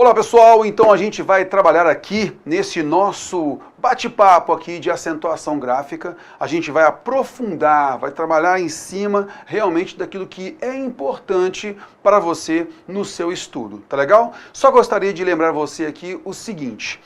Olá pessoal, então a gente vai trabalhar aqui nesse nosso bate-papo aqui de acentuação gráfica. A gente vai aprofundar, vai trabalhar em cima realmente daquilo que é importante para você no seu estudo, tá legal? Só gostaria de lembrar você aqui o seguinte.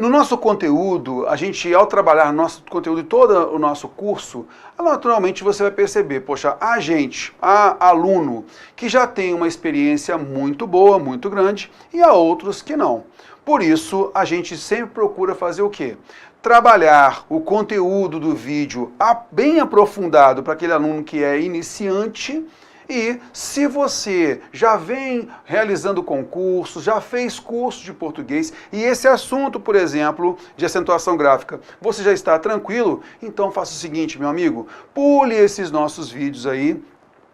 No nosso conteúdo, a gente, ao trabalhar nosso conteúdo e todo o nosso curso, naturalmente você vai perceber, poxa, há aluno que já tem uma experiência muito boa, muito grande, e há outros que não. Por isso, a gente sempre procura fazer o quê? Trabalhar o conteúdo do vídeo bem aprofundado para aquele aluno que é iniciante. E se você já vem realizando concursos, já fez curso de português, e esse assunto, por exemplo, de acentuação gráfica, você já está tranquilo, então faça o seguinte, meu amigo, pule esses nossos vídeos aí,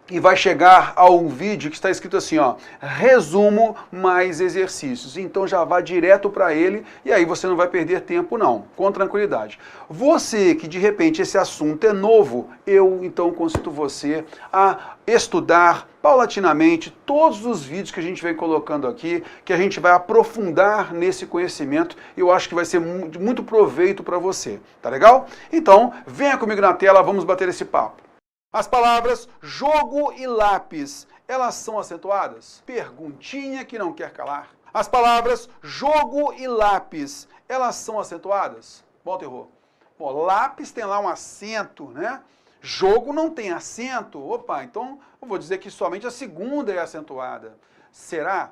e vai chegar a um vídeo que está escrito assim, ó, resumo mais exercícios. Então já vá direto para ele e aí você não vai perder tempo não, com tranquilidade. Você que de repente esse assunto é novo, eu então convido você a estudar paulatinamente todos os vídeos que a gente vem colocando aqui, que a gente vai aprofundar nesse conhecimento e eu acho que vai ser de muito proveito para você, tá legal? Então, venha comigo na tela, vamos bater esse papo. As palavras jogo e lápis, elas são acentuadas? Perguntinha que não quer calar. As palavras jogo e lápis, elas são acentuadas? Bom, errou. Bom, lápis tem lá um acento, né? Jogo não tem acento. Opa, então eu vou dizer que somente a segunda é acentuada. Será?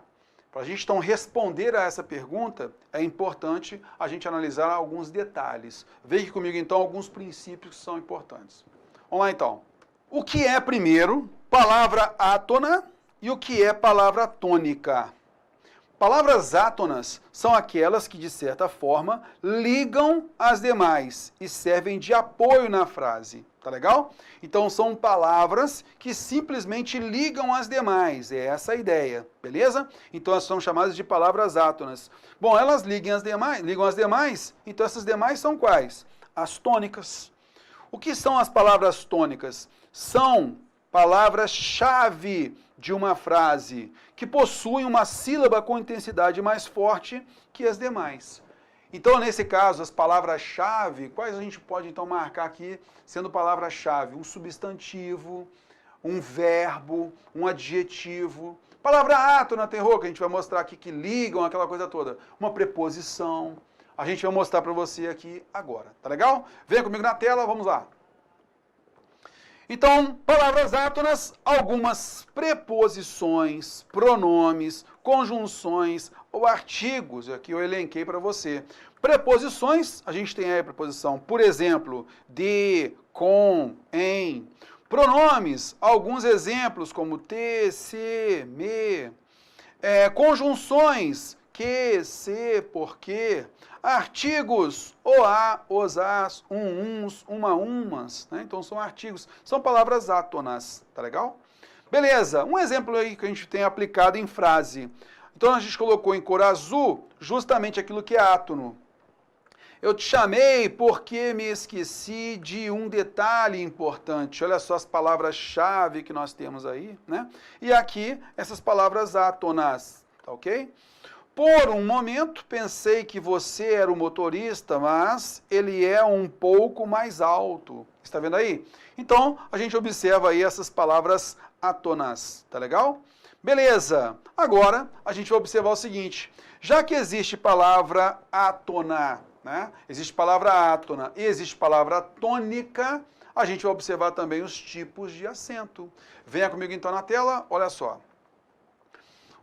Para a gente então responder a essa pergunta, é importante a gente analisar alguns detalhes. Veja aqui comigo então alguns princípios que são importantes. Vamos lá então. O que é, primeiro, palavra átona e o que é palavra tônica? Palavras átonas são aquelas que, de certa forma, ligam as demais e servem de apoio na frase. Tá legal? Então, são palavras que simplesmente ligam as demais. É essa a ideia, beleza? Então, elas são chamadas de palavras átonas. Bom, elas ligam as demais, então essas demais são quais? As tônicas. O que são as palavras tônicas? São palavras-chave de uma frase que possuem uma sílaba com intensidade mais forte que as demais. Então, nesse caso, as palavras-chave, quais a gente pode então marcar aqui sendo palavra-chave? Um substantivo, um verbo, um adjetivo. Palavra átona, terror, que a gente vai mostrar aqui que ligam aquela coisa toda. Uma preposição. A gente vai mostrar para você aqui agora, tá legal? Venha comigo na tela, vamos lá. Então, palavras átonas, algumas preposições, pronomes, conjunções ou artigos, aqui eu elenquei para você. Preposições, a gente tem aí a preposição, por exemplo, de, com, em. Pronomes, alguns exemplos como te, se, me. Conjunções, que, se, porque. Artigos, o a, os as, uns, umas, né? Então são artigos, são palavras átonas, tá legal? Beleza, um exemplo aí que a gente tem aplicado em frase. Então a gente colocou em cor azul justamente aquilo que é átono. Eu te chamei porque me esqueci de um detalhe importante. Olha só as palavras-chave que nós temos aí, né? E aqui essas palavras átonas, tá ok? Por um momento, pensei que você era o motorista, mas ele é um pouco mais alto. Está vendo aí? Então, a gente observa aí essas palavras átonas, tá legal? Beleza. Agora, a gente vai observar o seguinte. Já que existe palavra átona, né? Existe palavra átona e existe palavra tônica, a gente vai observar também os tipos de acento. Venha comigo então na tela, olha só.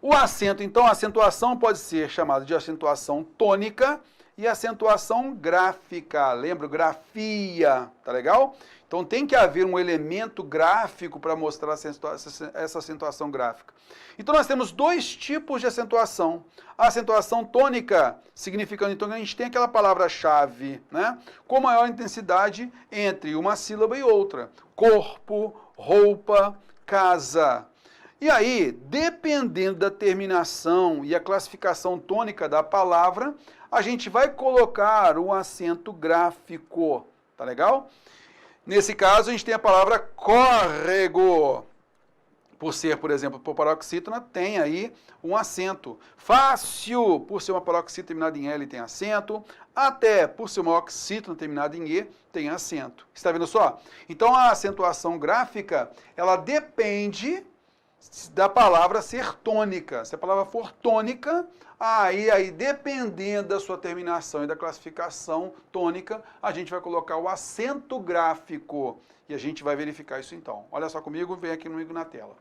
O acento, então, a acentuação pode ser chamada de acentuação tônica e acentuação gráfica. Lembra? Grafia, tá legal? Então, tem que haver um elemento gráfico para mostrar essa acentuação gráfica. Então, nós temos dois tipos de acentuação. A acentuação tônica, significando, então, que a gente tem aquela palavra-chave, né? Com maior intensidade entre uma sílaba e outra. Corpo, roupa, casa. E aí, dependendo da terminação e a classificação tônica da palavra, a gente vai colocar um acento gráfico, tá legal? Nesse caso, a gente tem a palavra córrego. por ser, por exemplo, paroxítona, tem aí um acento. Fácil, por ser uma paroxítona terminada em L, tem acento. Até, por ser uma oxítona terminada em E, tem acento. Está vendo só? Então, a acentuação gráfica, ela depende da palavra ser tônica. Se a palavra for tônica, aí dependendo da sua terminação e da classificação tônica, a gente vai colocar o acento gráfico. E a gente vai verificar isso então. Olha só comigo, vem aqui comigo na tela.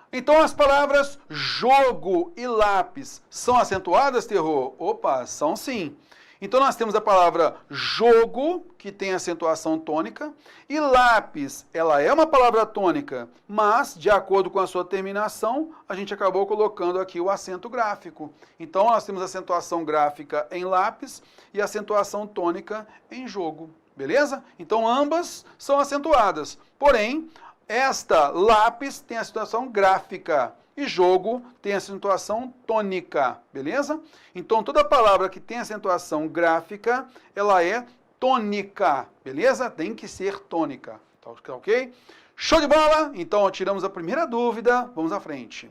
Então as palavras jogo e lápis são acentuadas, terror? Opa, são sim. Então nós temos a palavra jogo, que tem acentuação tônica, e lápis, ela é uma palavra tônica, mas de acordo com a sua terminação, a gente acabou colocando aqui o acento gráfico. Então nós temos acentuação gráfica em lápis e acentuação tônica em jogo, beleza? Então ambas são acentuadas, porém, esta lápis tem acentuação gráfica e jogo tem acentuação tônica, beleza? Então, toda palavra que tem acentuação gráfica, ela é tônica, beleza? Tem que ser tônica, tá ok? Show de bola? Então, tiramos a primeira dúvida, vamos à frente.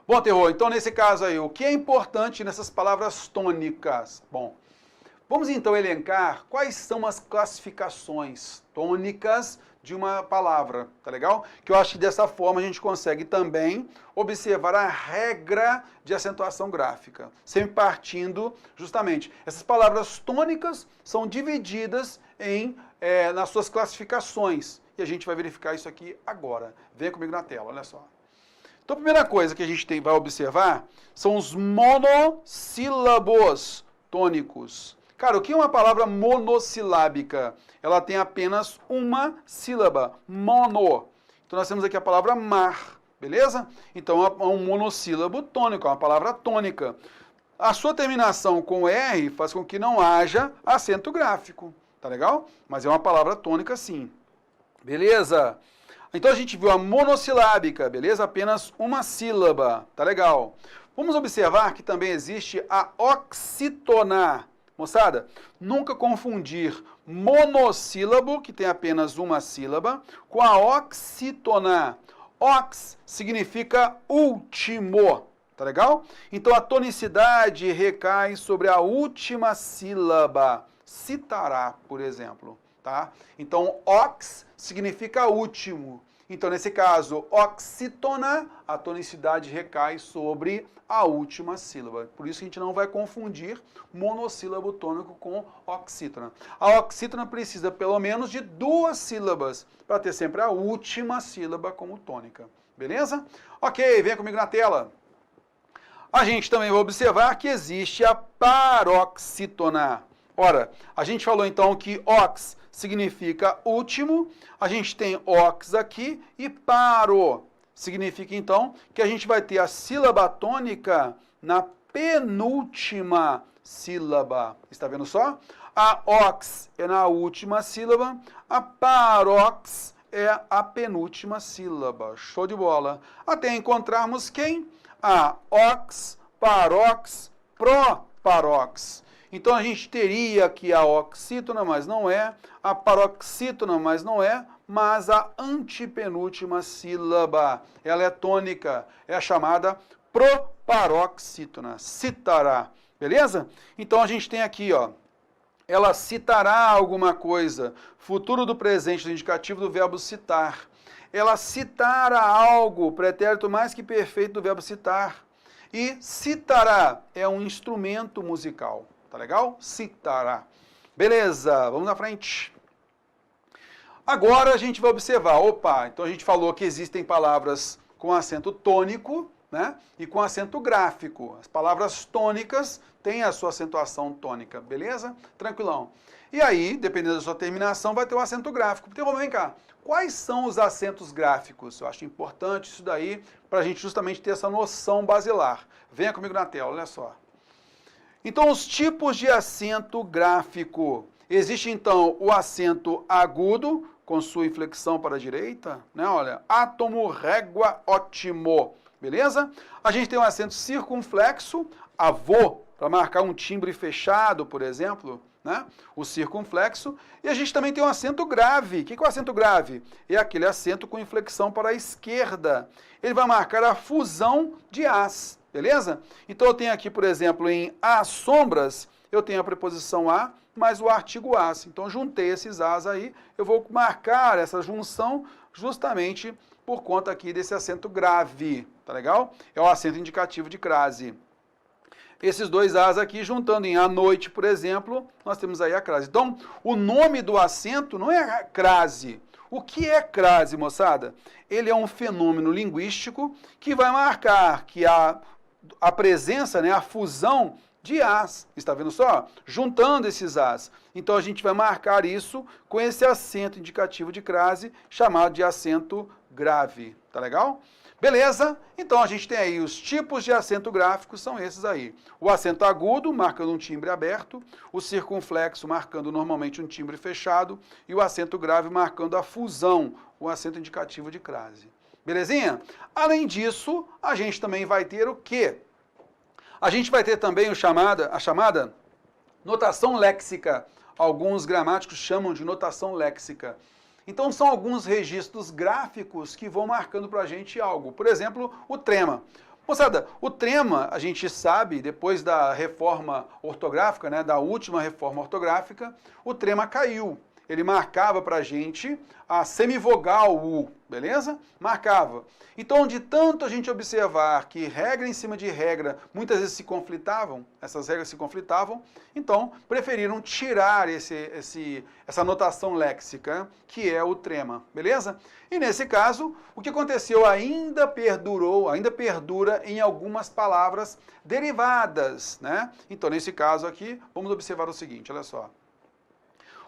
Bom, terror, então nesse caso aí, o que é importante nessas palavras tônicas? Bom, vamos então elencar quais são as classificações tônicas de uma palavra, tá legal? Que eu acho que dessa forma a gente consegue também observar a regra de acentuação gráfica, sempre partindo justamente. Essas palavras tônicas são divididas nas suas classificações e a gente vai verificar isso aqui agora. Venha comigo na tela, olha só. Então a primeira coisa que a gente vai observar são os monossílabos tônicos. Cara, o que é uma palavra monossilábica? Ela tem apenas uma sílaba, mono. Então nós temos aqui a palavra mar, beleza? Então é um monossílabo tônico, é uma palavra tônica. A sua terminação com R faz com que não haja acento gráfico, tá legal? Mas é uma palavra tônica sim, beleza? Então a gente viu a monossilábica, beleza? Apenas uma sílaba, tá legal? Vamos observar que também existe a oxítona. Moçada, nunca confundir monossílabo, que tem apenas uma sílaba, com a oxítona. Ox significa último, tá legal? Então a tonicidade recai sobre a última sílaba. Citará, por exemplo, tá? Então ox significa último. Então, nesse caso, oxítona, a tonicidade recai sobre a última sílaba. Por isso que a gente não vai confundir monossílabo tônico com oxítona. A oxítona precisa pelo menos de duas sílabas para ter sempre a última sílaba como tônica. Beleza? Ok, venha comigo na tela. A gente também vai observar que existe a paroxítona. Ora, a gente falou então que ox significa último, a gente tem ox aqui e paro. Significa então que a gente vai ter a sílaba tônica na penúltima sílaba. Está vendo só? A ox é na última sílaba, a parox é a penúltima sílaba. Show de bola. Até encontrarmos quem? A ox, parox, proparox. Então a gente teria aqui a oxítona, mas não é, a paroxítona, mas não é, mas a antepenúltima sílaba, ela é tônica, é a chamada proparoxítona, citará, beleza? Então a gente tem aqui, ó, ela citará alguma coisa, futuro do presente, do indicativo do verbo citar. Ela citará algo, pretérito mais que perfeito do verbo citar. E citará é um instrumento musical. Tá legal? Citará. Beleza, vamos na frente. Agora a gente vai observar, opa, então a gente falou que existem palavras com acento tônico, né? E com acento gráfico. As palavras tônicas têm a sua acentuação tônica, beleza? Tranquilão. E aí, dependendo da sua terminação, vai ter o acento gráfico. Então vamos, vem cá. Quais são os acentos gráficos? Eu acho importante isso daí, para a gente justamente ter essa noção basilar. Venha comigo na tela, olha só. Então, os tipos de acento gráfico. Existe, então, o acento agudo, com sua inflexão para a direita, né? Olha, átomo, régua, ótimo. Beleza? A gente tem um acento circunflexo, avô, para marcar um timbre fechado, por exemplo, né? O circunflexo. E a gente também tem um acento grave. O que é o acento grave? É aquele acento com inflexão para a esquerda. Ele vai marcar a fusão de as, beleza? Então eu tenho aqui, por exemplo, em as sombras, eu tenho a preposição a mais o artigo as. Então juntei esses as aí, eu vou marcar essa junção justamente por conta aqui desse acento grave, tá legal? É o acento indicativo de crase. Esses dois as aqui, juntando em a noite, por exemplo, nós temos aí a crase. Então, o nome do acento não é crase. O que é crase, moçada? Ele é um fenômeno linguístico que vai marcar que a presença, né, a fusão de as, está vendo só? Juntando esses as. Então, a gente vai marcar isso com esse acento indicativo de crase, chamado de acento grave. Tá legal? Beleza? Então a gente tem aí os tipos de acento gráfico, são esses aí. O acento agudo, marcando um timbre aberto, o circunflexo, marcando normalmente um timbre fechado, e o acento grave, marcando a fusão, o acento indicativo de crase. Belezinha? Além disso, a gente também vai ter o quê? A gente vai ter também a chamada notação léxica. Alguns gramáticos chamam de notação léxica. Então são alguns registros gráficos que vão marcando para a gente algo. Por exemplo, o trema. Moçada, o trema, a gente sabe, depois da reforma ortográfica, né, da última reforma ortográfica, o trema caiu. Ele marcava para a gente a semivogal U, beleza? Marcava. Então, de tanto a gente observar que regra em cima de regra muitas vezes se conflitavam, essas regras se conflitavam, então preferiram tirar essa notação léxica, que é o trema, beleza? E nesse caso, o que aconteceu ainda perdura em algumas palavras derivadas, né? Então, nesse caso aqui, vamos observar o seguinte, olha só.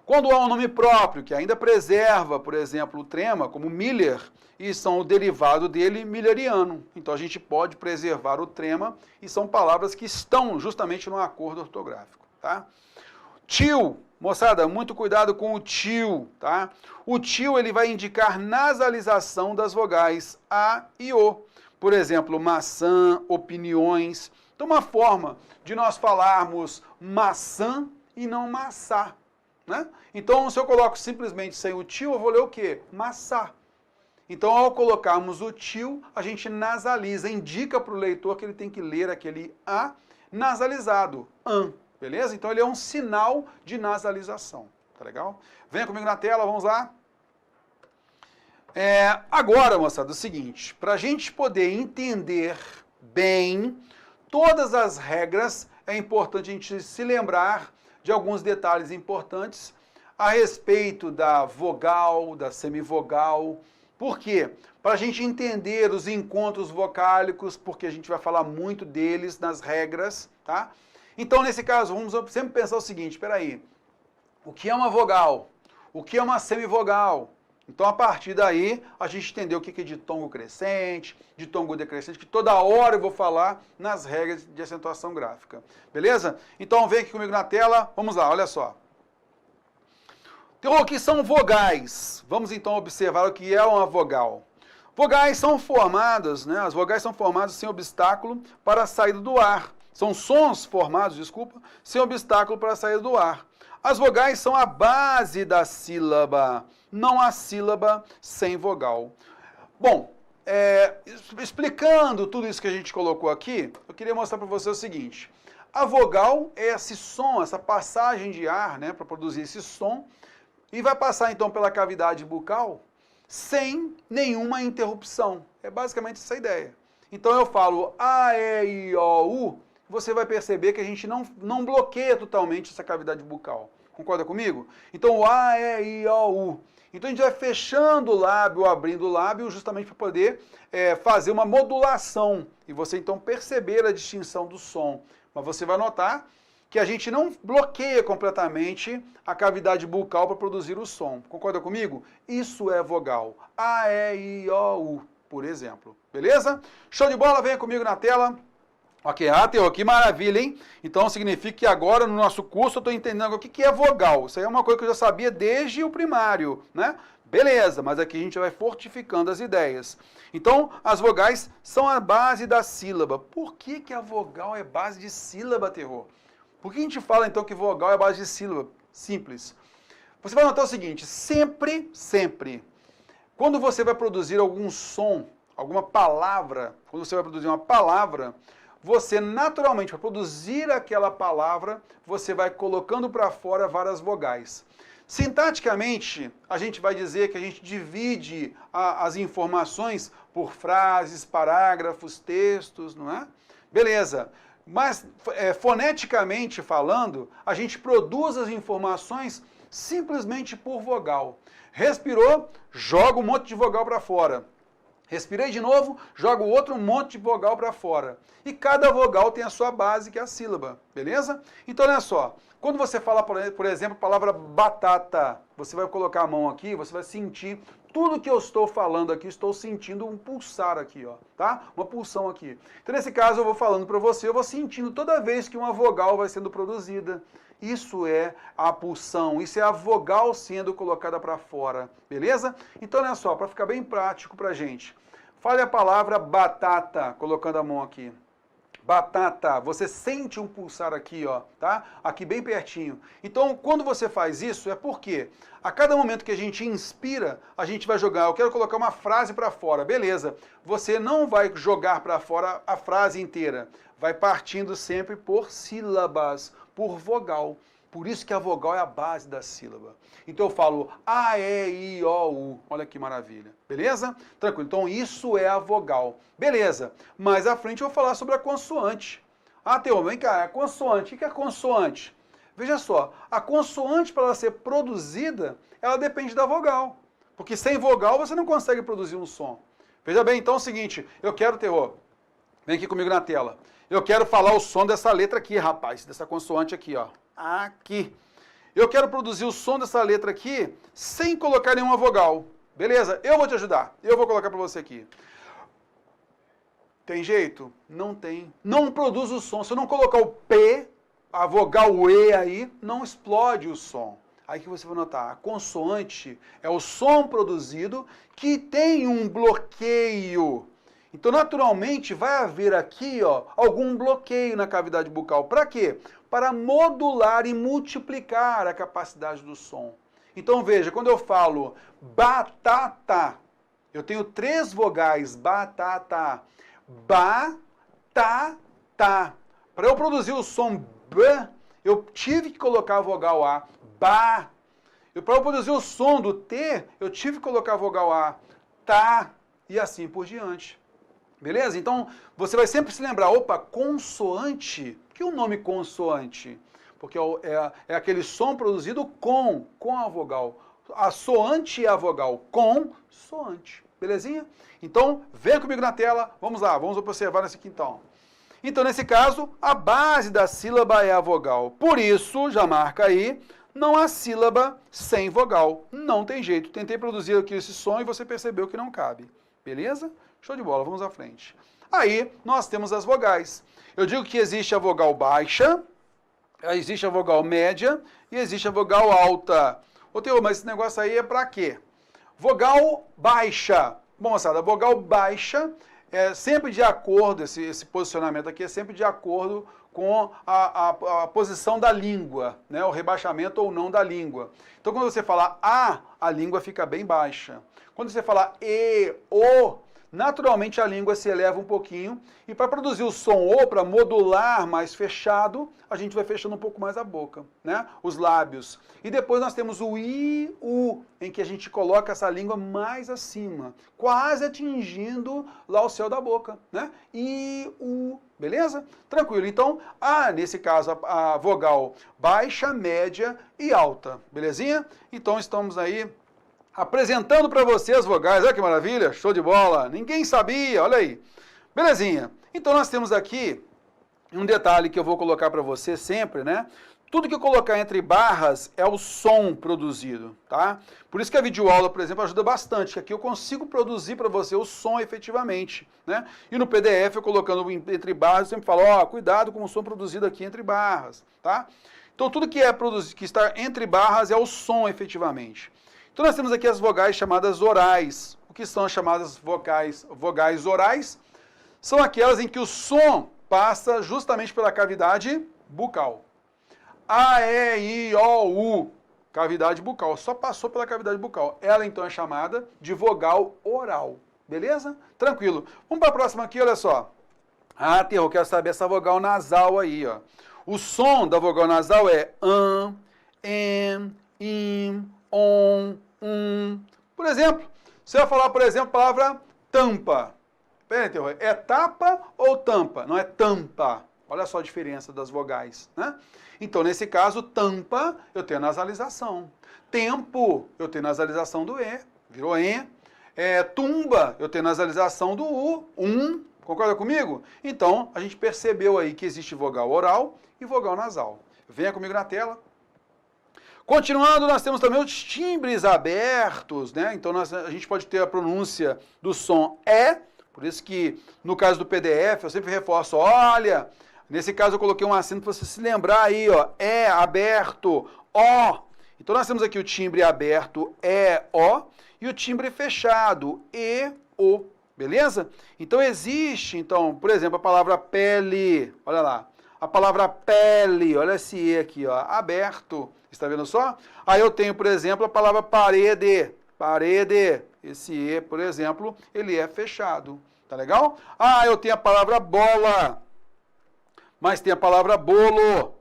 Quando há um nome próprio que ainda preserva, por exemplo, o trema, como Miller, e são o derivado dele milleriano. Então a gente pode preservar o trema e são palavras que estão justamente no acordo ortográfico, tá? Tio, moçada, muito cuidado com o tio, tá? O tio ele vai indicar nasalização das vogais A e O. Por exemplo, maçã, opiniões. Então uma forma de nós falarmos maçã e não maçã. Né? Então, se eu coloco simplesmente sem o tio, eu vou ler o quê? Maçã. Então, ao colocarmos o tio, a gente nasaliza, indica para o leitor que ele tem que ler aquele A nasalizado, an, beleza? Então, ele é um sinal de nasalização, tá legal? Venha comigo na tela, vamos lá. Agora, moçada, é o seguinte, para a gente poder entender bem todas as regras, é importante a gente se lembrar de alguns detalhes importantes a respeito da vogal, da semivogal. Por quê? Para a gente entender os encontros vocálicos, porque a gente vai falar muito deles nas regras, tá? Então, nesse caso, vamos sempre pensar o seguinte, espera aí, o que é uma vogal? O que é uma semivogal? Então, a partir daí, a gente entendeu o que é de tongo crescente, de tongo decrescente, que toda hora eu vou falar nas regras de acentuação gráfica. Beleza? Então, vem aqui comigo na tela. Vamos lá, olha só. Então, o que são vogais? Vamos, então, observar o que é uma vogal. Vogais são formadas, né? As vogais são formadas sem obstáculo para a saída do ar. São sons formados, desculpa, sem obstáculo para a saída do ar. As vogais são a base da sílaba, não a sílaba sem vogal. Bom, explicando tudo isso que a gente colocou aqui, eu queria mostrar para você o seguinte. A vogal é esse som, essa passagem de ar, né, para produzir esse som, e vai passar então pela cavidade bucal sem nenhuma interrupção. É basicamente essa ideia. Então eu falo A, E, I, O, U, você vai perceber que a gente não bloqueia totalmente essa cavidade bucal. Concorda comigo? Então, o A, E, I, O, U. Então, a gente vai fechando o lábio, abrindo o lábio, justamente para poder fazer uma modulação. E você, então, perceber a distinção do som. Mas você vai notar que a gente não bloqueia completamente a cavidade bucal para produzir o som. Concorda comigo? Isso é vogal. A, E, I, O, U, por exemplo. Beleza? Show de bola? Venha comigo na tela. Ok, Teor, que maravilha, hein? Então significa que agora no nosso curso eu estou entendendo o que é vogal. Isso aí é uma coisa que eu já sabia desde o primário, né? Beleza, mas aqui a gente vai fortificando as ideias. Então, as vogais são a base da sílaba. Por que a vogal é base de sílaba, Terror? Por que a gente fala então que vogal é a base de sílaba? Simples. Você vai notar o seguinte, sempre, quando você vai produzir algum som, alguma palavra, quando você vai produzir uma palavra, você naturalmente, para produzir aquela palavra, você vai colocando para fora várias vogais. Sintaticamente, a gente vai dizer que a gente divide as informações por frases, parágrafos, textos, não é? Beleza. Mas, foneticamente falando, a gente produz as informações simplesmente por vogal. Respirou, joga um monte de vogal para fora. Respirei de novo, jogo outro monte de vogal para fora. E cada vogal tem a sua base, que é a sílaba, beleza? Então, olha só, quando você fala, por exemplo, a palavra batata, você vai colocar a mão aqui, você vai sentir tudo que eu estou falando aqui, estou sentindo um pulsar aqui, ó, tá? Uma pulsão aqui. Então, nesse caso, eu vou falando para você, eu vou sentindo toda vez que uma vogal vai sendo produzida. Isso é a pulsão, isso é a vogal sendo colocada para fora, beleza? Então, olha só, para ficar bem prático pra gente. Fale a palavra batata, colocando a mão aqui. Batata, você sente um pulsar aqui, ó, tá? Aqui bem pertinho. Então, quando você faz isso, é porque a cada momento que a gente inspira, a gente vai jogar. Eu quero colocar uma frase para fora, beleza? Você não vai jogar para fora a frase inteira. Vai partindo sempre por sílabas, por vogal. Por isso que a vogal é a base da sílaba. Então eu falo A, E, I, O, U. Olha que maravilha. Beleza? Tranquilo. Então isso é a vogal. Beleza. Mais à frente eu vou falar sobre a consoante. Ah, Teô, vem cá. A consoante. O que é a consoante? Veja só. A consoante, para ela ser produzida, ela depende da vogal. Porque sem vogal você não consegue produzir um som. Veja bem, então é o seguinte. Eu quero, Teô, vem aqui comigo na tela. Eu quero falar o som dessa letra aqui, rapaz. Dessa consoante aqui, ó. Aqui. Eu quero produzir o som dessa letra aqui sem colocar nenhuma vogal. Beleza? Eu vou te ajudar. Eu vou colocar para você aqui. Tem jeito? Não tem. Não produz o som. Se eu não colocar o P, a vogal E aí, não explode o som. Aí que você vai notar, a consoante é o som produzido que tem um bloqueio. Então, naturalmente, vai haver aqui, ó, algum bloqueio na cavidade bucal. Para quê? Para modular e multiplicar a capacidade do som. Então, veja, quando eu falo batata, eu tenho 3 vogais, batata, ba, ta, ta. Para eu produzir o som B, eu tive que colocar a vogal A, ba. Para eu produzir o som do T, eu tive que colocar a vogal A, ta, e assim por diante. Beleza? Então, você vai sempre se lembrar, opa, consoante. Por que o nome consoante? Porque é aquele som produzido com a vogal. A soante é a vogal, consoante. Belezinha? Então, vem comigo na tela, vamos lá, vamos observar nesse aqui então. Então, nesse caso, a base da sílaba é a vogal. Por isso, já marca aí, não há sílaba sem vogal. Não tem jeito. Tentei produzir aqui esse som e você percebeu que não cabe. Beleza? Show de bola, vamos à frente. Aí, nós temos as vogais. Eu digo que existe a vogal baixa, existe a vogal média e existe a vogal alta. Ô, Teô, mas esse negócio aí é pra quê? Vogal baixa. Bom, moçada, a vogal baixa é sempre de acordo, esse posicionamento aqui é sempre de acordo com a posição da língua, né? O rebaixamento ou não da língua. Então, quando você fala a língua fica bem baixa. Quando você fala o, naturalmente a língua se eleva um pouquinho e para produzir o som ou para modular mais fechado, a gente vai fechando um pouco mais a boca, né? Os lábios. E depois nós temos o I, U, em que a gente coloca essa língua mais acima, quase atingindo lá o céu da boca, né? I, U, beleza? Tranquilo. Então, nesse caso, a vogal baixa, média e alta, belezinha? Então estamos aí apresentando para você as vogais. Olha que maravilha, show de bola. Ninguém sabia, olha aí. Belezinha. Então nós temos aqui um detalhe que eu vou colocar para você sempre, né? Tudo que eu colocar entre barras é o som produzido, tá? Por isso que a videoaula, por exemplo, ajuda bastante, que aqui eu consigo produzir para você o som efetivamente, né? E no PDF, eu colocando entre barras, eu sempre falo, cuidado com o som produzido aqui entre barras, tá? Então tudo que é produzido, que está entre barras é o som efetivamente. Então nós temos aqui as vogais chamadas orais. O que são as chamadas vogais orais? São aquelas em que o som passa justamente pela cavidade bucal. A, E, I, O, U. Cavidade bucal, só passou pela cavidade bucal. Ela então é chamada de vogal oral. Beleza? Tranquilo. Vamos para a próxima aqui, olha só. Ah, Terror, quero saber essa vogal nasal aí, ó. O som da vogal nasal é an, em, im, on, Por exemplo, você vai falar, por exemplo, a palavra tampa. Pera aí, Terror, é tapa ou tampa? Não é tampa. Olha só a diferença das vogais, né? Então, nesse caso, tampa, eu tenho nasalização. Tempo, eu tenho nasalização do E, virou E. Tumba, eu tenho nasalização do U, Concorda comigo? Então, a gente percebeu aí que existe vogal oral e vogal nasal. Venha comigo na tela. Continuando, nós temos também os timbres abertos, né? Então, a gente pode ter a pronúncia do som E, por isso que, no caso do PDF, eu sempre reforço, olha, nesse caso eu coloquei um acento para você se lembrar aí, ó, E aberto, O. Então, nós temos aqui o timbre aberto, E, O, e o timbre fechado, E, O. Beleza? Então existe, então, por exemplo, a palavra pele, olha lá, a palavra pele, olha esse E aqui, ó, aberto, está vendo só? Aí eu tenho, por exemplo, a palavra parede, esse E, por exemplo, ele é fechado, tá legal? Ah, eu tenho a palavra bola, mas tem a palavra bolo,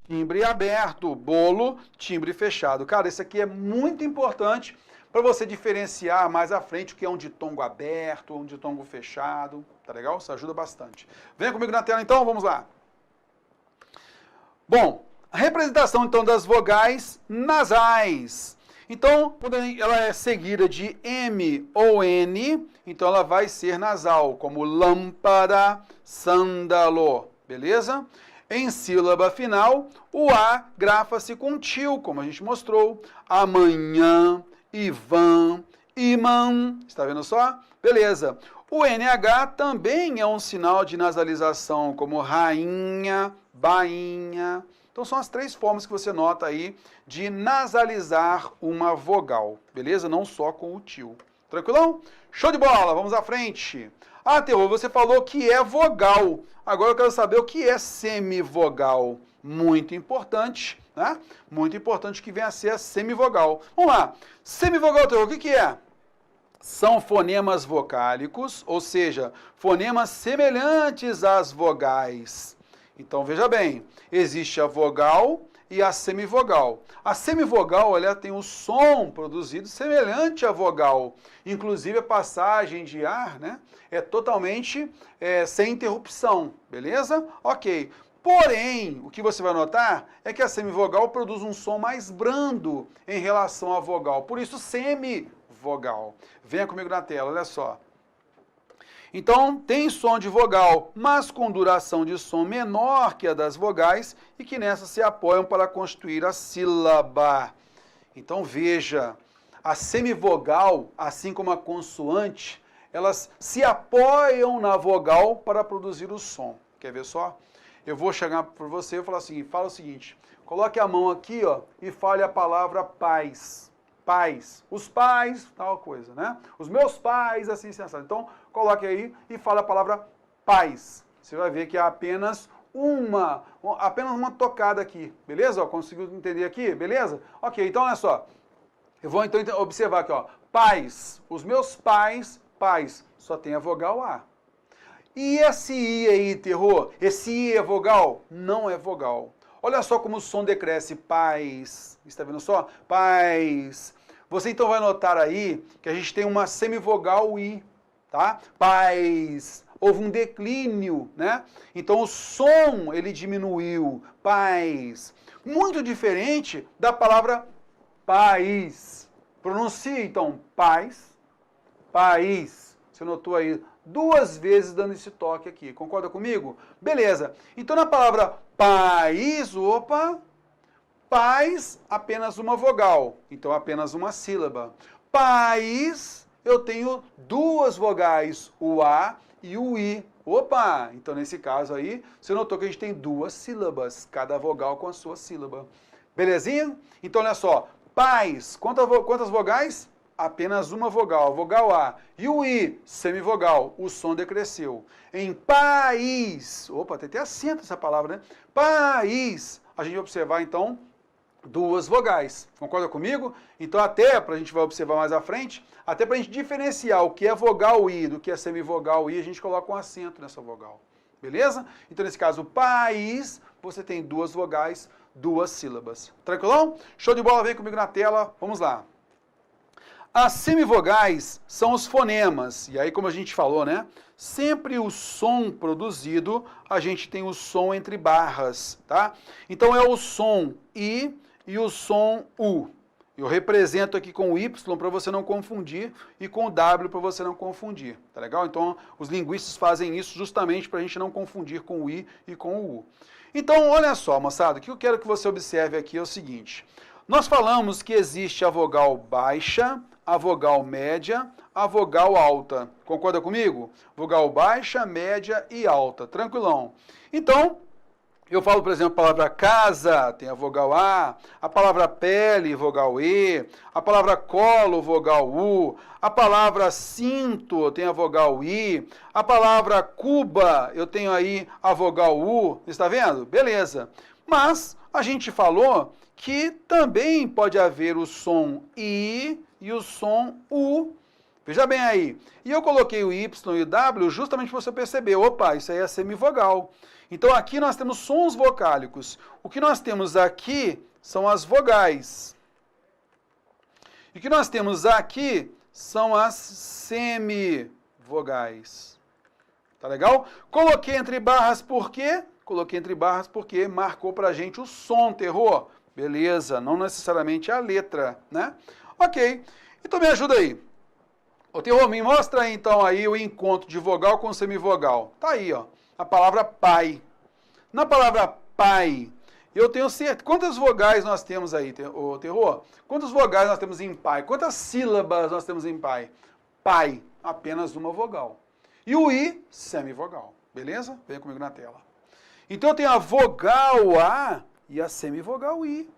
timbre aberto, bolo, timbre fechado. Cara, isso aqui é muito importante para você diferenciar mais à frente o que é um ditongo aberto, um ditongo fechado, tá legal? Isso ajuda bastante. Venha comigo na tela então, vamos lá. Bom, a representação então das vogais nasais. Então, quando ela é seguida de M ou N, então ela vai ser nasal, como lâmpada, sândalo, beleza? Em sílaba final, o A grafa-se com til, como a gente mostrou, amanhã, Ivan, imã, está vendo só? Beleza. O NH também é um sinal de nasalização, como rainha, bainha. Então são as três formas que você nota aí de nasalizar uma vogal, beleza? Não só com o til. Tranquilão? Show de bola, vamos à frente. Ah, Terror, você falou que é vogal. Agora eu quero saber o que é semivogal. Muito importante, né? Muito importante que venha a ser a semivogal. Vamos lá. Semivogal, Terror, o que é? São fonemas vocálicos, ou seja, fonemas semelhantes às vogais. Então, veja bem, existe a vogal e a semivogal. A semivogal, ela tem um som produzido semelhante à vogal. Inclusive, a passagem de ar, né, é totalmente sem interrupção, beleza? Ok. Porém, o que você vai notar é que a semivogal produz um som mais brando em relação à vogal. Por isso, semivogal. Venha comigo na tela, olha só. Então, tem som de vogal, mas com duração de som menor que a das vogais e que nessa se apoiam para constituir a sílaba. Então, veja, a semivogal, assim como a consoante, elas se apoiam na vogal para produzir o som. Quer ver só? Eu vou chegar para você e falar assim, fala o seguinte, coloque a mão aqui, ó, e fale a palavra pais. Pais, os pais, tal coisa, né? Os meus pais, assim, sensato. Então, coloque aí e fale a palavra pais. Você vai ver que há apenas uma tocada aqui, beleza? Ó, conseguiu entender aqui, beleza? Ok, então olha só. Eu vou então observar aqui, ó. Pais, os meus pais, só tem a vogal A. E esse I aí, Terror? Esse I é vogal? Não é vogal. Olha só como o som decresce. Pais. Está vendo só? Pais. Você então vai notar aí que a gente tem uma semivogal I, tá? Pais. Houve um declínio, né? Então o som, ele diminuiu. Pais. Muito diferente da palavra país. Pronuncie então pais. País. Você notou aí? Duas vezes dando esse toque aqui. Concorda comigo? Beleza. Então na palavra país, opa, pais, apenas uma vogal. Então apenas uma sílaba. País, eu tenho duas vogais, o A e o I. Opa, então nesse caso aí, você notou que a gente tem duas sílabas, cada vogal com a sua sílaba. Belezinha? Então olha só, pais, quantas vogais? Apenas uma vogal, vogal A. E o I, semivogal, o som decresceu. Em país, opa, tem até acento essa palavra, né? País, a gente vai observar, então, duas vogais. Concorda comigo? Então, até, para a gente vai observar mais à frente, até para a gente diferenciar o que é vogal I do que é semivogal I, a gente coloca um acento nessa vogal. Beleza? Então, nesse caso, país, você tem duas vogais, duas sílabas. Tranquilão? Show de bola, vem comigo na tela. Vamos lá. As semivogais são os fonemas. E aí, como a gente falou, né? Sempre o som produzido, a gente tem o som entre barras, tá? Então, é o som I e o som U. Eu represento aqui com o Y para você não confundir e com o W para você não confundir, tá legal? Então, os linguistas fazem isso justamente para a gente não confundir com o I e com o U. Então, olha só, moçada, o que eu quero que você observe aqui é o seguinte. Nós falamos que existe a vogal baixa, a vogal média, a vogal alta. Concorda comigo? Vogal baixa, média e alta. Tranquilão. Então, eu falo, por exemplo, a palavra casa, tem a vogal A, a palavra pele, vogal E, a palavra colo, vogal U, a palavra cinto, tem a vogal I, a palavra Cuba, eu tenho aí a vogal U, está vendo? Beleza. Mas a gente falou que também pode haver o som I e o som U. Veja bem aí. E eu coloquei o Y e o W justamente para você perceber. Opa, isso aí é semivogal. Então aqui nós temos sons vocálicos. O que nós temos aqui são as vogais. E o que nós temos aqui são as semivogais. Tá legal? Coloquei entre barras por quê? Coloquei entre barras porque marcou pra gente o som, terror. Beleza, não necessariamente a letra, né? Ok, então me ajuda aí. Ô, terror, me mostra aí, então aí o encontro de vogal com semivogal. Tá aí, ó, a palavra pai. Na palavra pai, eu tenho certeza. Quantas vogais nós temos aí, ô, terror? Quantas vogais nós temos em pai? Quantas sílabas nós temos em pai? Pai, apenas uma vogal. E o I, semivogal. Beleza? Vem comigo na tela. Então eu tenho a vogal A e a semivogal I.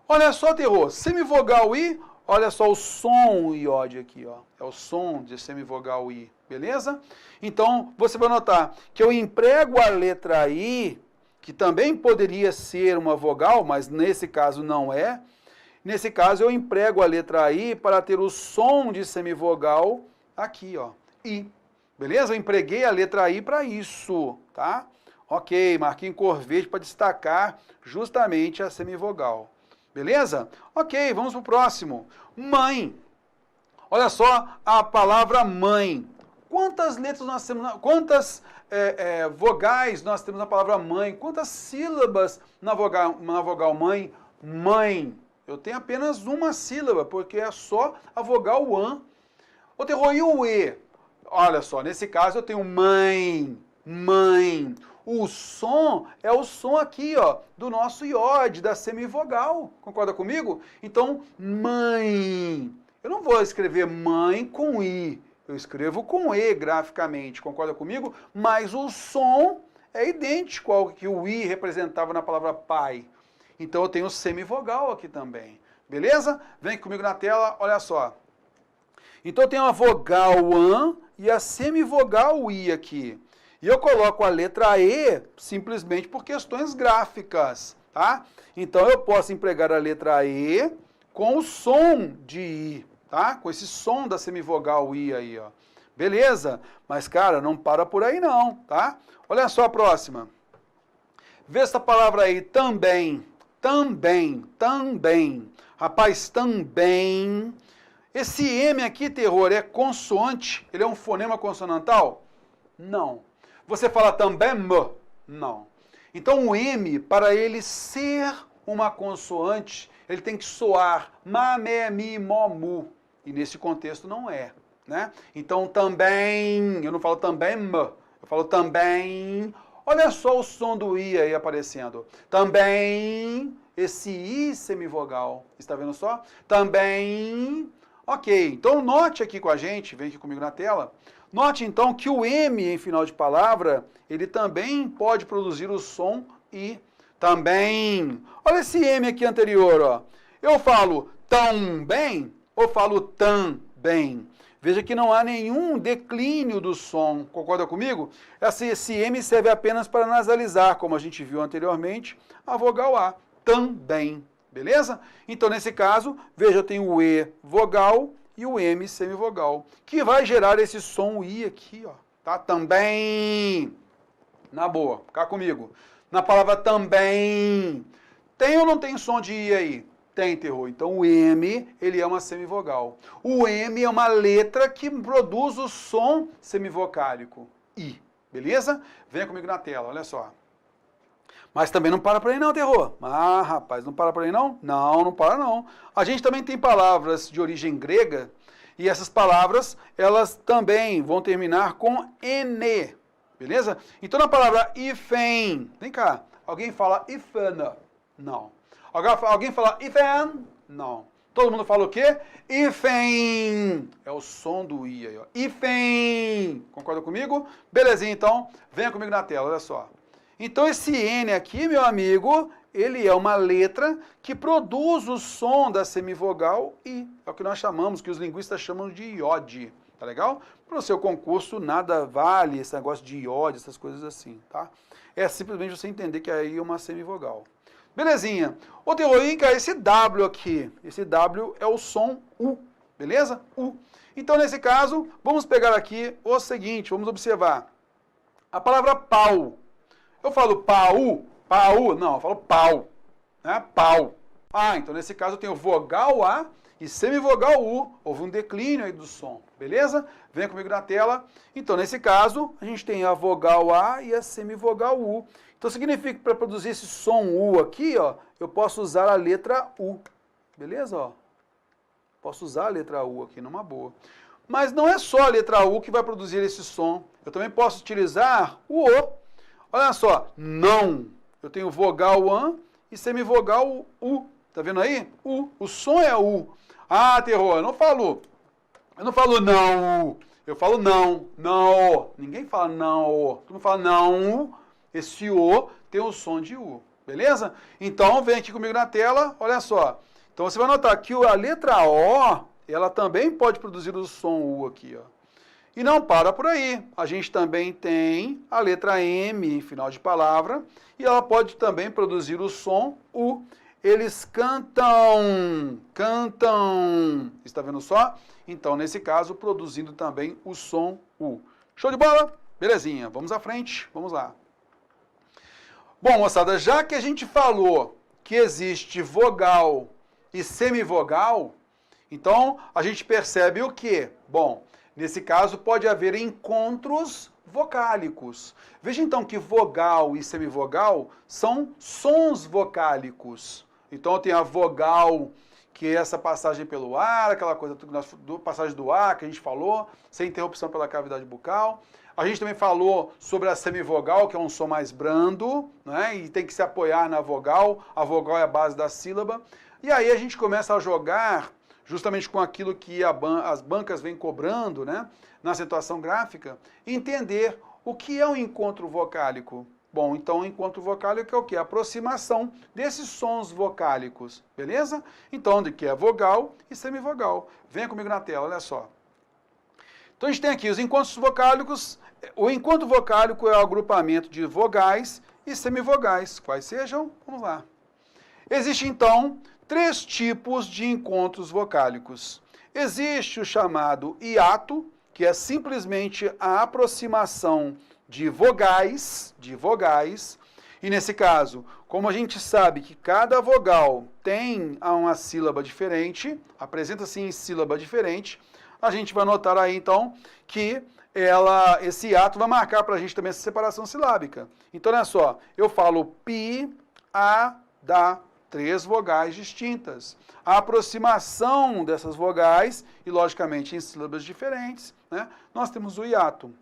Olha só, terror, semivogal I, olha só o som iode aqui, ó. É o som de semivogal I, beleza? Então, você vai notar que eu emprego a letra I, que também poderia ser uma vogal, mas nesse caso não é. Nesse caso, eu emprego a letra I para ter o som de semivogal aqui, ó, I. Beleza? Eu empreguei a letra I para isso, tá? Ok, marquei em cor verde para destacar justamente a semivogal. Beleza? Ok, vamos para o próximo. Mãe. Olha só a palavra mãe. Quantas letras nós temos, quantas vogais nós temos na palavra mãe? Quantas sílabas na vogal mãe? Mãe. Eu tenho apenas uma sílaba, porque é só a vogal an. O terror e o E. Olha só, nesse caso eu tenho mãe, mãe. O som é o som aqui, ó, do nosso iode, da semivogal. Concorda comigo? Então, mãe. Eu não vou escrever mãe com I. Eu escrevo com E graficamente. Concorda comigo? Mas o som é idêntico ao que o I representava na palavra pai. Então, eu tenho semivogal aqui também. Beleza? Vem comigo na tela, olha só. Então, eu tenho a vogal an e a semivogal I aqui. E eu coloco a letra E simplesmente por questões gráficas, tá? Então eu posso empregar a letra E com o som de I, tá? Com esse som da semivogal I aí, ó. Beleza? Mas, cara, não para por aí não, tá? Olha só a próxima. Vê essa palavra aí, também. Também, também. Rapaz, também. Esse M aqui, terror, é consoante? Ele é um fonema consonantal? Não. Você fala também M? Não. Então o M, para ele ser uma consoante, ele tem que soar ma, me, mi, mo, mu. E nesse contexto não é, né? Então também, eu não falo também M, eu falo também. Olha só o som do I aí aparecendo. Também, esse I semivogal, está vendo só? Também. Ok, então note aqui com a gente, vem aqui comigo na tela. Note então que o M em final de palavra, ele também pode produzir o som I. Também. Olha esse M aqui anterior, ó. Eu falo tão bem ou falo também? Veja que não há nenhum declínio do som, concorda comigo? Esse M serve apenas para nasalizar, como a gente viu anteriormente, a vogal A também, beleza? Então, nesse caso, veja, eu tenho o E vogal e o M semivogal, que vai gerar esse som I aqui, ó, tá? Também, na boa, fica comigo. Na palavra também, tem ou não tem som de I aí? Tem, terror. Então o M, ele é uma semivogal. O M é uma letra que produz o som semivocálico. I. Beleza? Venha comigo na tela, olha só. Mas também não para por aí não, terror. Ah, rapaz, não para por aí não? Não, não para não. A gente também tem palavras de origem grega, e essas palavras, elas também vão terminar com N. Beleza? Então na palavra ifen, vem cá, alguém fala ifana? Não. Alguém fala ifen? Não. Todo mundo fala o quê? Ifen. É o som do I aí, ó. Ifen. Concorda comigo? Belezinha, então. Venha comigo na tela, olha só. Então esse N aqui, meu amigo, ele é uma letra que produz o som da semivogal I. É o que nós chamamos, que os linguistas chamam de iode. Tá legal? Para o seu concurso, nada vale esse negócio de iode, essas coisas assim, tá? É simplesmente você entender que aí é uma semivogal. Belezinha. Ô, Terroinca, esse W aqui, esse W é o som U, beleza? U. Então, nesse caso, vamos pegar aqui o seguinte, vamos observar. A palavra pau. Eu falo pau, pau, não, eu falo pau, né? Pau. Ah, então nesse caso eu tenho vogal A e semivogal U. Houve um declínio aí do som, beleza? Venha comigo na tela. Então, nesse caso, a gente tem a vogal A e a semivogal U. Então, significa que para produzir esse som U aqui, ó, eu posso usar a letra U. Beleza? Ó? Posso usar a letra U aqui numa boa. Mas não é só a letra U que vai produzir esse som. Eu também posso utilizar o O. Olha só, não. Eu tenho vogal AN e semivogal U. Tá vendo aí? U. O som é U. Ah, terror, eu não falo não. Eu falo não, não. Ninguém fala não. Todo mundo fala não. Esse O tem o som de U. Beleza? Então, vem aqui comigo na tela, olha só. Então, você vai notar que a letra O, ela também pode produzir o som U aqui, ó. E não para por aí. A gente também tem a letra M em final de palavra, e ela pode também produzir o som U. Eles cantam. Está vendo só? Então, nesse caso, produzindo também o som U. Show de bola? Belezinha. Vamos à frente. Vamos lá. Bom, moçada, já que a gente falou que existe vogal e semivogal, então a gente percebe o quê? Bom, nesse caso pode haver encontros vocálicos. Veja então que vogal e semivogal são sons vocálicos. Então tem a vogal, que é essa passagem pelo ar, aquela coisa, passagem do ar que a gente falou, sem interrupção pela cavidade bucal. A gente também falou sobre a semivogal, que é um som mais brando, né? E tem que se apoiar na vogal. A vogal é a base da sílaba. E aí a gente começa a jogar justamente com aquilo que as bancas vêm cobrando, né? Na acentuação gráfica, entender o que é um encontro vocálico. Bom, então o encontro vocálico é o quê? A aproximação desses sons vocálicos, beleza? Então, de que é vogal e semivogal. Venha comigo na tela, olha só. Então a gente tem aqui os encontros vocálicos. O encontro vocálico é o agrupamento de vogais e semivogais. Quais sejam? Vamos lá. Existem, então, 3 tipos de encontros vocálicos. Existe o chamado hiato, que é simplesmente a aproximação de vogais, e nesse caso, como a gente sabe que cada vogal tem uma sílaba diferente, apresenta-se em sílaba diferente, a gente vai notar aí, então, que esse hiato vai marcar para a gente também essa separação silábica. Então, olha só, eu falo pi, a, da, 3 vogais distintas. A aproximação dessas vogais, e logicamente em sílabas diferentes, né, nós temos o hiato.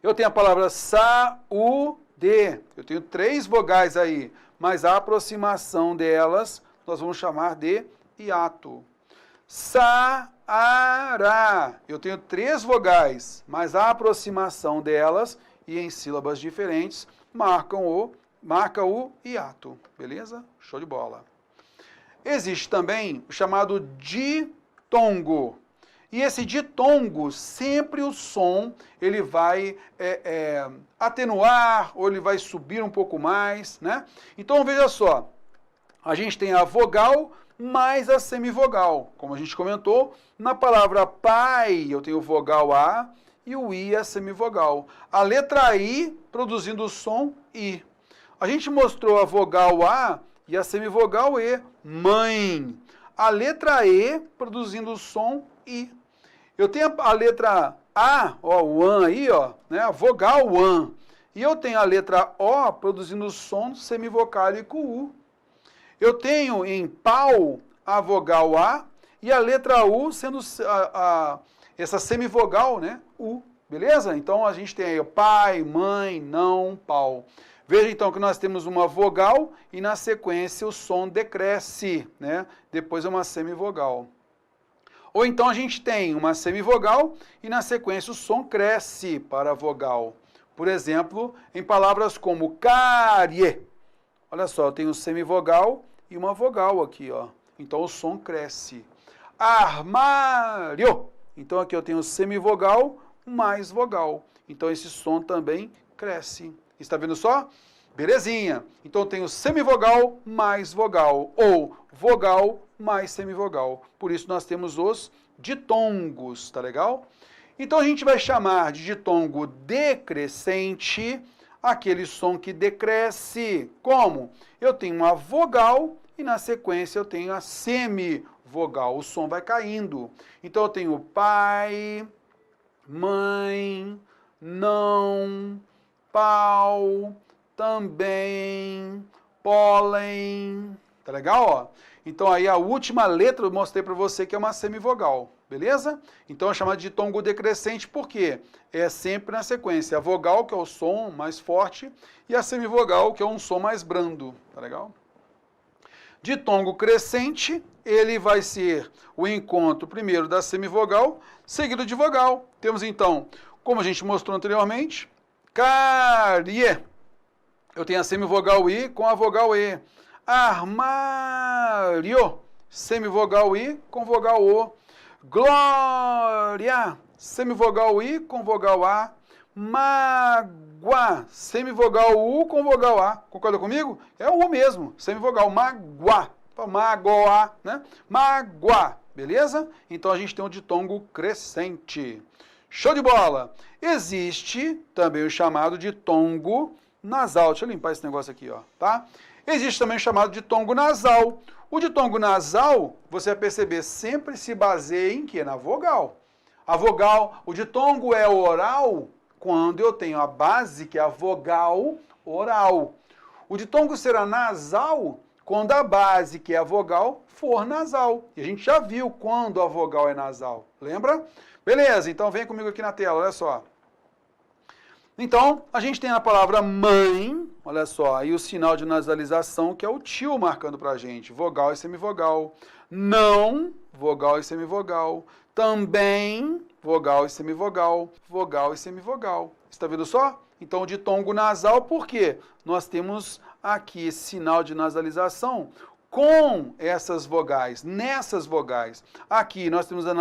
Eu tenho a palavra saúde. Eu tenho 3 vogais aí, mas a aproximação delas nós vamos chamar de hiato. Saará. Eu tenho 3 vogais, mas a aproximação delas e em sílabas diferentes marca o hiato. Beleza? Show de bola. Existe também o chamado ditongo. E esse ditongo, sempre o som, ele vai atenuar, ou ele vai subir um pouco mais, né? Então, veja só, a gente tem a vogal mais a semivogal. Como a gente comentou, na palavra pai, eu tenho vogal A e o I é a semivogal. A letra I produzindo o som I. A gente mostrou a vogal A e a semivogal E, mãe. A letra E produzindo o som I. Eu tenho a letra A, ó, o an aí, ó, né, a vogal an. E eu tenho a letra O produzindo o som semivocálico U. Eu tenho em pau a vogal A e a letra U sendo essa semivogal, né, U. Beleza? Então a gente tem aí pai, mãe, não, pau. Veja então que nós temos uma vogal e na sequência o som decresce, né? Depois é uma semivogal. Ou então a gente tem uma semivogal e na sequência o som cresce para a vogal. Por exemplo, em palavras como carie. Olha só, eu tenho semivogal e uma vogal aqui, ó. Então o som cresce. Armário. Então aqui eu tenho semivogal mais vogal. Então esse som também cresce. Está vendo só? Belezinha. Então eu tenho semivogal mais vogal, ou vogal mais semivogal. Por isso nós temos os ditongos, tá legal? Então a gente vai chamar de ditongo decrescente aquele som que decresce. Como? Eu tenho uma vogal e na sequência eu tenho a semivogal. O som vai caindo. Então eu tenho pai, mãe, não, pau, também, pólen. Tá legal, ó? Então aí a última letra eu mostrei para você que é uma semivogal, beleza? Então é chamado de ditongo decrescente porque é sempre na sequência a vogal, que é o som mais forte, e a semivogal, que é um som mais brando, tá legal? Ditongo crescente, ele vai ser o encontro primeiro da semivogal, seguido de vogal. Temos então, como a gente mostrou anteriormente, carie. Eu tenho a semivogal I com a vogal E. Armário, semivogal I com vogal O. Glória, semivogal I com vogal A. Mágoa, semivogal U com vogal A. Concorda comigo? É o U mesmo, semivogal. Mágoa, magoa, né? Mágoa, beleza? Então a gente tem um ditongo crescente. Show de bola! Existe também o chamado de ditongo nasal. Deixa eu limpar esse negócio aqui, ó, tá? Existe também o chamado de ditongo nasal. O ditongo nasal, você vai perceber, sempre se baseia em quê? Na vogal. A vogal, o ditongo é oral quando eu tenho a base, que é a vogal oral. O ditongo será nasal quando a base, que é a vogal, for nasal. E a gente já viu quando a vogal é nasal. Lembra? Beleza, então vem comigo aqui na tela, olha só. Então, a gente tem a palavra mãe, olha só, aí o sinal de nasalização, que é o tio marcando pra gente, vogal e semivogal. Não, vogal e semivogal. Também, vogal e semivogal. Vogal e semivogal. Está vendo só? Então, o ditongo nasal, por quê? Nós temos aqui esse sinal de nasalização com essas vogais, nessas vogais. Aqui nós temos a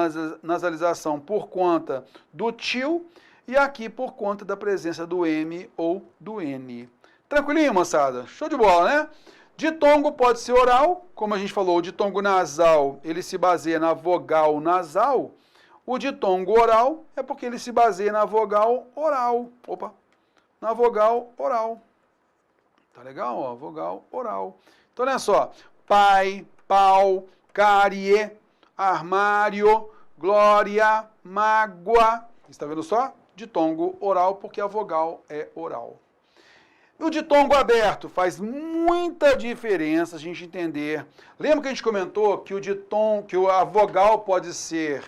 nasalização por conta do tio, e aqui por conta da presença do M ou do N. Tranquilinho, moçada? Show de bola, né? Ditongo pode ser oral, como a gente falou, o ditongo nasal, ele se baseia na vogal nasal. O ditongo oral é porque ele se baseia na vogal oral. Opa! Na vogal oral. Tá legal? Ó, vogal oral. Então, olha só. Pai, pau, carie, armário, glória, mágoa. Está vendo só? Ditongo oral, porque a vogal é oral. E o ditongo aberto faz muita diferença a gente entender. Lembra que a gente comentou que a vogal pode ser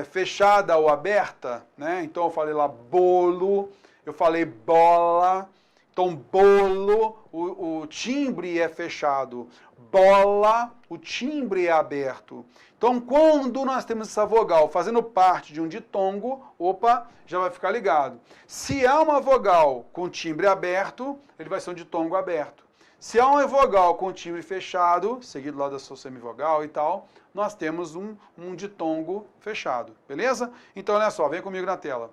fechada ou aberta, né? Então eu falei lá bolo, eu falei bola. Então bolo, o timbre é fechado. Bola, o timbre é aberto. Então, quando nós temos essa vogal fazendo parte de um ditongo, opa, já vai ficar ligado. Se há uma vogal com timbre aberto, ele vai ser um ditongo aberto. Se há uma vogal com timbre fechado, seguido lá da sua semivogal e tal, nós temos um ditongo fechado, beleza? Então, olha só, vem comigo na tela.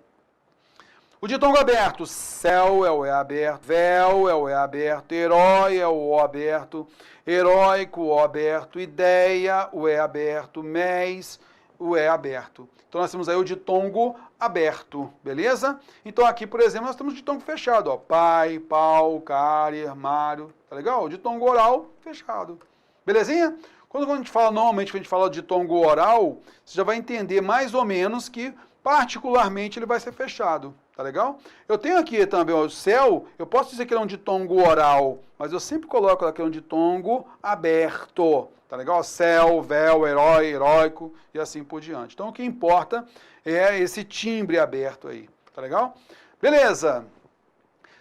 O ditongo aberto, céu é o E aberto, véu é o E aberto, herói é o O aberto, heróico, o aberto, ideia, o E aberto, mês, o E aberto. Então nós temos aí o ditongo aberto, beleza? Então aqui, por exemplo, nós temos o ditongo fechado, ó, pai, pau, cárie, armário, tá legal? O ditongo oral fechado, belezinha? Quando a gente fala, normalmente, quando a gente fala de ditongo oral, você já vai entender mais ou menos que, particularmente, ele vai ser fechado. Tá legal? Eu tenho aqui também o céu, eu posso dizer que ele é um ditongo oral, mas eu sempre coloco aqui um ditongo aberto. Tá legal? Céu, véu, herói, heróico e assim por diante. Então o que importa é esse timbre aberto aí. Tá legal? Beleza.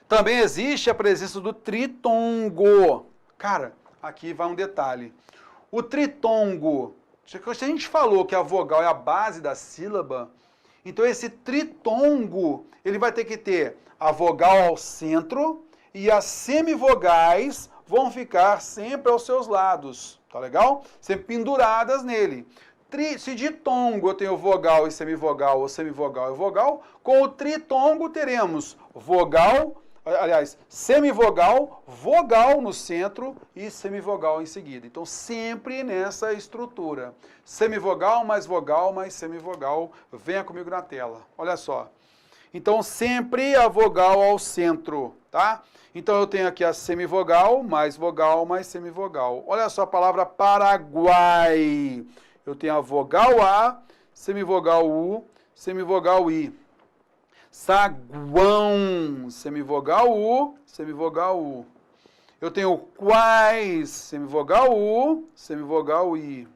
Também existe a presença do tritongo. Cara, aqui vai um detalhe. O tritongo, se a gente falou que a vogal é a base da sílaba, então esse tritongo, ele vai ter que ter a vogal ao centro e as semivogais vão ficar sempre aos seus lados, tá legal? Sempre penduradas nele. Se ditongo eu tenho vogal e semivogal, ou semivogal e vogal, com o tritongo teremos vogal, aliás, semivogal, vogal no centro e semivogal em seguida. Então, sempre nessa estrutura. Semivogal mais semivogal. Venha comigo na tela. Olha só. Então, sempre a vogal ao centro, tá? Então, eu tenho aqui a semivogal mais semivogal. Olha só a palavra Paraguai. Eu tenho a vogal A, semivogal U, semivogal I. Saguão, semivogal U, semivogal U. Eu tenho quais, semivogal U, semivogal I.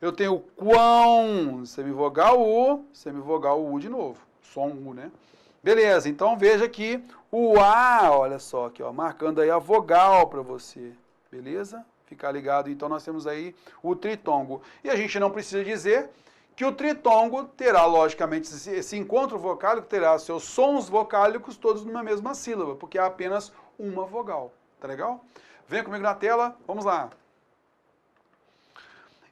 Eu tenho quão, semivogal U de novo. Som U, né? Beleza, então veja aqui o A, olha só aqui, ó, marcando aí a vogal para você. Beleza? Ficar ligado, então nós temos aí o tritongo. E a gente não precisa dizer que o tritongo terá, logicamente, esse encontro vocálico terá seus sons vocálicos todos numa mesma sílaba, porque há apenas uma vogal. Tá legal? Vem comigo na tela, vamos lá.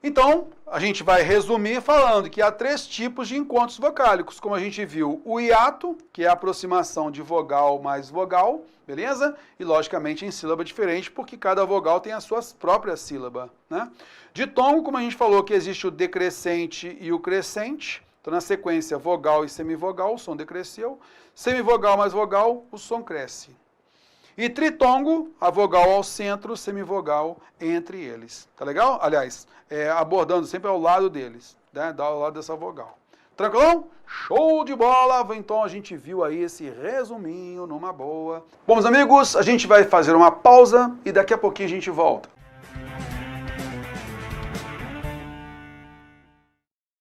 Então, a gente vai resumir falando que há 3 tipos de encontros vocálicos, como a gente viu, o hiato, que é a aproximação de vogal mais vogal, beleza? E, logicamente, em sílaba diferente, porque cada vogal tem a sua própria sílaba, né? Ditongo, como a gente falou, que existe o decrescente e o crescente, então, na sequência, vogal e semivogal, o som decresceu, semivogal mais vogal, o som cresce. E tritongo, a vogal ao centro, semivogal entre eles. Tá legal? Aliás, abordando sempre ao lado deles, né? Ao lado dessa vogal. Tranquilão? Show de bola! Então a gente viu aí esse resuminho numa boa. Bom, meus amigos, a gente vai fazer uma pausa e daqui a pouquinho a gente volta.